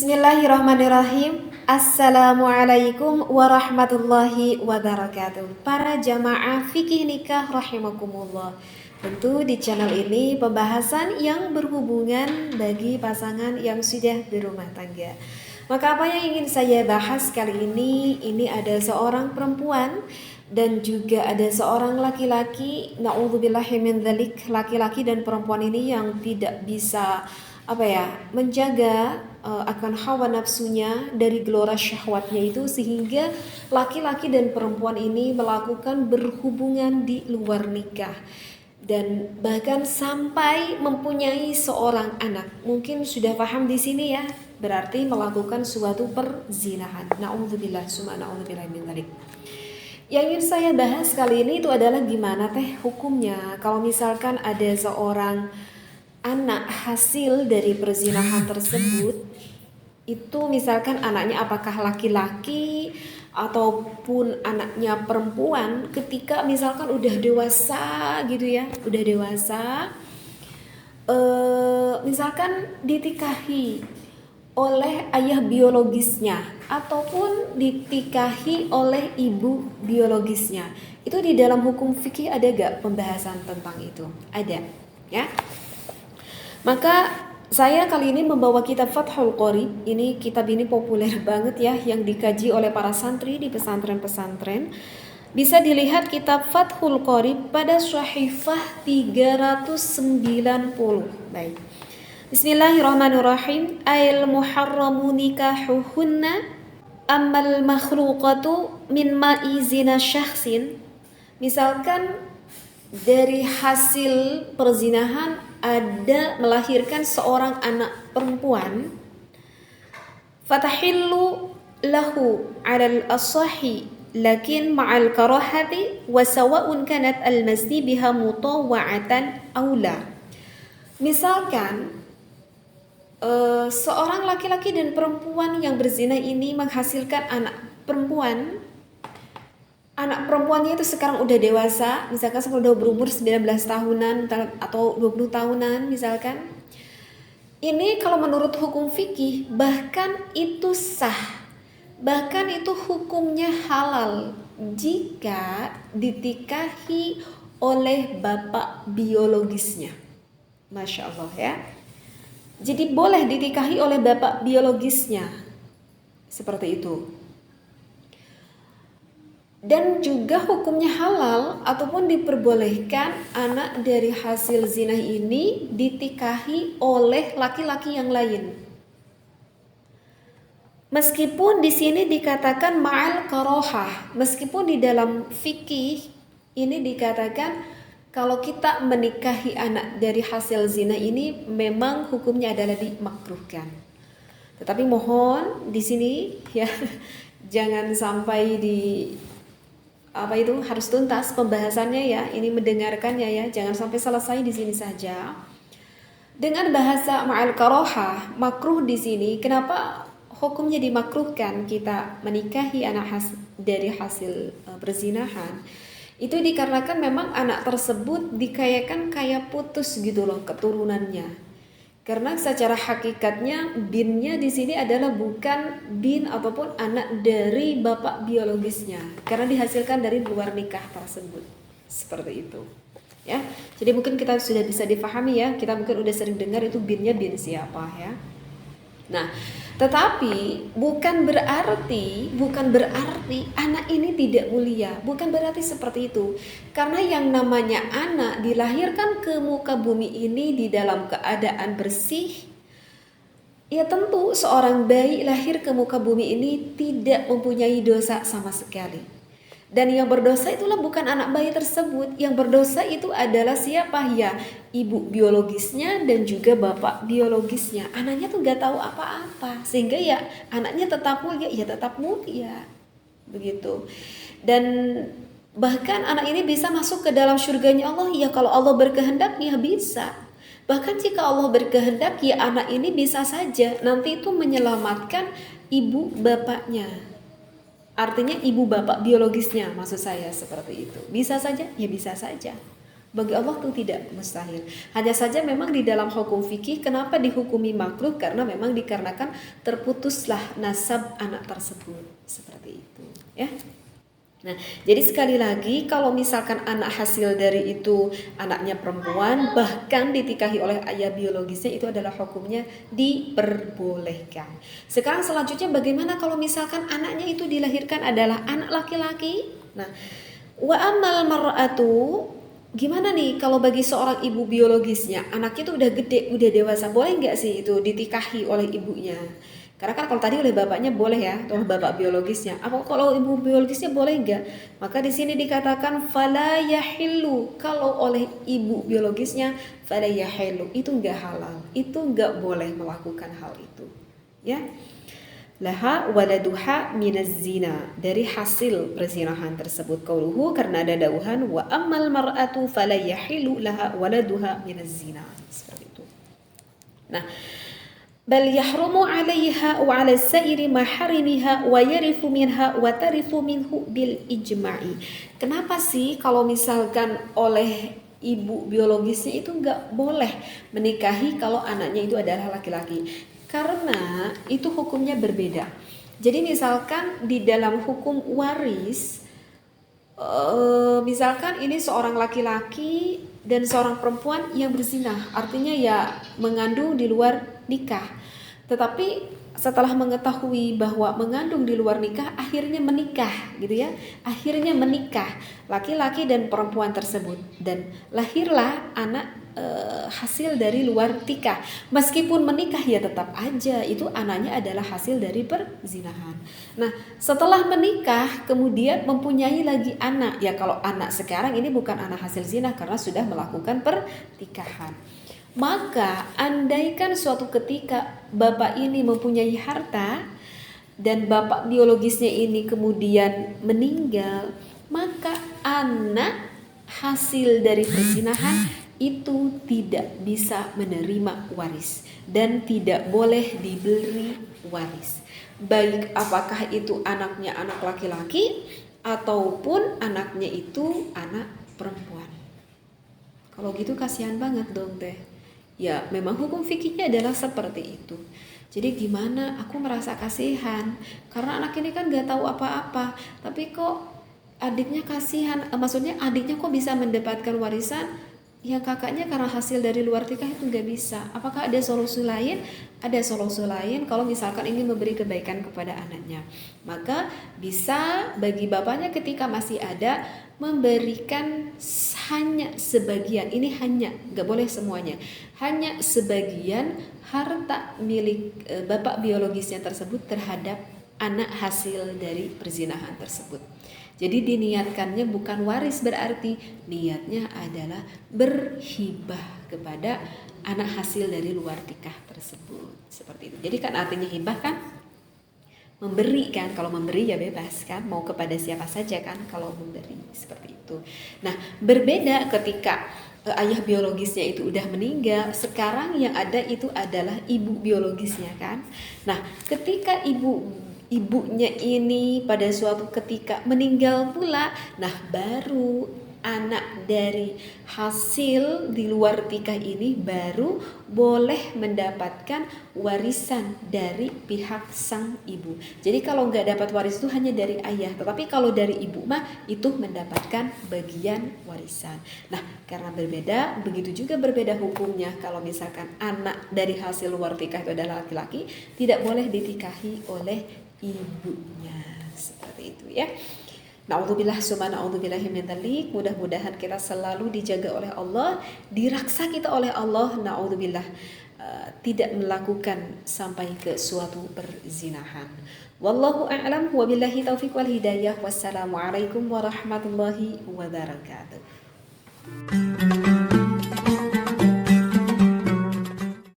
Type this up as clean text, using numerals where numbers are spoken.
Bismillahirrahmanirrahim. Assalamualaikum warahmatullahi wabarakatuh. Para jamaah fikih nikah rahimakumullah. Tentu di channel ini pembahasan yang berhubungan bagi pasangan yang sudah berumah tangga. Maka apa yang ingin saya bahas kali ini ada seorang perempuan dan juga ada seorang laki-laki. Na'udzubillahi min dzalik, laki-laki dan perempuan ini yang tidak bisa menjaga akan hawa nafsunya dari gelora syahwatnya itu, sehingga laki-laki dan perempuan ini melakukan berhubungan di luar nikah dan bahkan sampai mempunyai seorang anak. Mungkin sudah paham di sini ya, berarti melakukan suatu perzinahan. Na'udzubillah summa na'udzubillah min dzalik. Yang ingin saya bahas kali ini itu adalah gimana hukumnya kalau misalkan ada seorang anak hasil dari perzinahan tersebut. Itu misalkan anaknya apakah laki-laki ataupun anaknya perempuan, ketika misalkan udah dewasa gitu ya, udah dewasa, misalkan ditikahi oleh ayah biologisnya ataupun ditikahi oleh ibu biologisnya, itu di dalam hukum fikih ada gak pembahasan tentang itu? Ada ya. Maka saya kali ini membawa kitab Fathul Qorib. Ini kitab ini populer banget ya, yang dikaji oleh para santri di pesantren-pesantren. Bisa dilihat kitab Fathul Qorib pada Syahifah 390. Baik. Bismillahirrahmanirrahim. Ail muharramu nikahuhunna ammal makhluqatu min ma'i zina syakhsin. Misalkan dari hasil perzinahan ada melahirkan seorang anak perempuan, fatahillu lahu 'alal asahi lakin ma'al karahati wa sawa'un kanat al-mazni biha mutawwa'atan aw la. Misalkan seorang laki-laki dan perempuan yang berzina ini menghasilkan anak perempuan. Anak perempuannya itu sekarang udah dewasa, misalkan udah berumur 19 tahunan atau 20 tahunan misalkan. Ini kalau menurut hukum fikih bahkan itu sah, bahkan itu hukumnya halal jika ditikahi oleh bapak biologisnya. Masya Allah ya. Jadi boleh ditikahi oleh bapak biologisnya, seperti itu. Dan juga hukumnya halal ataupun diperbolehkan anak dari hasil zina ini ditikahi oleh laki-laki yang lain. Meskipun di sini dikatakan ma'al karohah, meskipun di dalam fikih ini dikatakan kalau kita menikahi anak dari hasil zina ini memang hukumnya adalah dimakruhkan. Tetapi mohon di sini ya jangan sampai harus tuntas pembahasannya ya, ini mendengarkannya ya, jangan sampai selesai di sini saja. Dengan bahasa ma'al karohah, makruh di sini, kenapa hukumnya dimakruhkan kita menikahi anak dari hasil perzinahan? Itu dikarenakan memang anak tersebut dikayakan kayak putus gitu loh keturunannya. Karena secara hakikatnya binnya di sini adalah bukan bin ataupun anak dari bapak biologisnya, karena dihasilkan dari luar nikah tersebut. Seperti itu. Ya. Jadi mungkin kita sudah bisa difahami ya, kita mungkin udah sering dengar itu binnya bin siapa ya. Nah, tetapi bukan berarti anak ini tidak mulia, bukan berarti seperti itu. Karena yang namanya anak dilahirkan ke muka bumi ini di dalam keadaan bersih, ya tentu seorang bayi lahir ke muka bumi ini tidak mempunyai dosa sama sekali. Dan yang berdosa itulah bukan anak bayi tersebut, yang berdosa itu adalah siapa ya? Ibu biologisnya dan juga bapak biologisnya. Anaknya tuh gak tahu apa-apa, sehingga ya anaknya tetap mulia, begitu. Dan bahkan anak ini bisa masuk ke dalam surganya Allah ya kalau Allah berkehendak ya bisa. Bahkan jika Allah berkehendak ya anak ini bisa saja nanti itu menyelamatkan ibu bapaknya. Artinya ibu bapak biologisnya, maksud saya seperti itu. Bisa saja? Ya bisa saja. Bagi Allah itu tidak mustahil. Hanya saja memang di dalam hukum fikih kenapa dihukumi makruh, karena memang dikarenakan terputuslah nasab anak tersebut, seperti itu ya. Nah, jadi sekali lagi kalau misalkan anak hasil dari itu anaknya perempuan bahkan ditikahi oleh ayah biologisnya, itu adalah hukumnya diperbolehkan. Sekarang selanjutnya bagaimana kalau misalkan anaknya itu dilahirkan adalah anak laki-laki? Nah, wa amal mar'atu, gimana nih kalau bagi seorang ibu biologisnya anaknya itu udah gede, udah dewasa, boleh nggak sih itu ditikahi oleh ibunya? Karena kan kalau tadi oleh bapaknya boleh ya, oleh bapak biologisnya. Apa kalau ibu biologisnya boleh enggak? Maka di sini dikatakan fala yahillu, kalau oleh ibu biologisnya fala yahillu, itu enggak halal, itu enggak boleh melakukan hal itu. Ya. Laha waladuha minaz zina, dari hasil perzinahan tersebut. Qauluhu, karena ada dauhan wa ammal mar'atu fala yahillu laha waladuha minaz zina. Seperti itu. Nah, bal yahrumu 'alaiha wa 'ala sa'iri maharimiha wa yarithu minha wa tarithu minhu bil ijma'i. Kenapa sih kalau misalkan oleh ibu biologisnya itu enggak boleh menikahi kalau anaknya itu adalah laki-laki? Karena itu hukumnya berbeda. Jadi misalkan di dalam hukum waris, misalkan ini seorang laki-laki dan seorang perempuan yang berzina, artinya ya mengandung di luar nikah. Tetapi setelah mengetahui bahwa mengandung di luar nikah, akhirnya menikah gitu ya. Akhirnya menikah laki-laki dan perempuan tersebut, dan lahirlah anak hasil dari luar nikah. Meskipun menikah ya tetap aja itu anaknya adalah hasil dari perzinahan. Nah, setelah menikah kemudian mempunyai lagi anak. Ya kalau anak sekarang ini bukan anak hasil zina karena sudah melakukan pernikahan. Maka andaikan suatu ketika bapak ini mempunyai harta dan bapak biologisnya ini kemudian meninggal, maka anak hasil dari perzinahan itu tidak bisa menerima waris dan tidak boleh diberi waris. Baik apakah itu anaknya anak laki-laki ataupun anaknya itu anak perempuan. Kalau gitu kasihan banget dong teh. Ya memang hukum fikihnya adalah seperti itu. Jadi gimana, aku merasa kasihan karena anak ini kan gak tahu apa-apa, tapi kok adiknya kasihan, maksudnya adiknya kok bisa mendapatkan warisan, ya kakaknya karena hasil dari luar nikah itu gak bisa. Apakah ada solusi lain? Ada solusi lain kalau misalkan ingin memberi kebaikan kepada anaknya. Maka bisa bagi bapaknya ketika masih ada memberikan hanya sebagian, ini hanya, gak boleh semuanya, hanya sebagian harta milik bapak biologisnya tersebut terhadap anak hasil dari perzinahan tersebut. Jadi diniatkannya bukan waris, berarti niatnya adalah berhibah kepada anak hasil dari luar nikah tersebut. Seperti itu. Jadi kan artinya hibah kan memberi kan, kalau memberi ya bebas kan, mau kepada siapa saja kan kalau memberi, seperti itu. Nah, berbeda ketika ayah biologisnya itu udah meninggal, sekarang yang ada itu adalah ibu biologisnya kan. Nah, ketika ibunya ini pada suatu ketika meninggal pula, nah baru anak dari hasil di luar nikah ini baru boleh mendapatkan warisan dari pihak sang ibu. Jadi kalau nggak dapat waris itu hanya dari ayah, tetapi kalau dari ibu mah itu mendapatkan bagian warisan. Nah, karena berbeda, begitu juga berbeda hukumnya kalau misalkan anak dari hasil luar nikah itu adalah laki-laki, tidak boleh ditikahi oleh ibunya, seperti itu ya. Na'udzubillah summa na'udzubillahi min dzalik. Mudah-mudahan kita selalu dijaga oleh Allah, diraksa kita oleh Allah, na'udzubillah, tidak melakukan sampai ke suatu perzinahan. Wallahu a'lam wa billahi taufiq wal hidayah. Wassalamualaikum warahmatullahi wabarakatuh.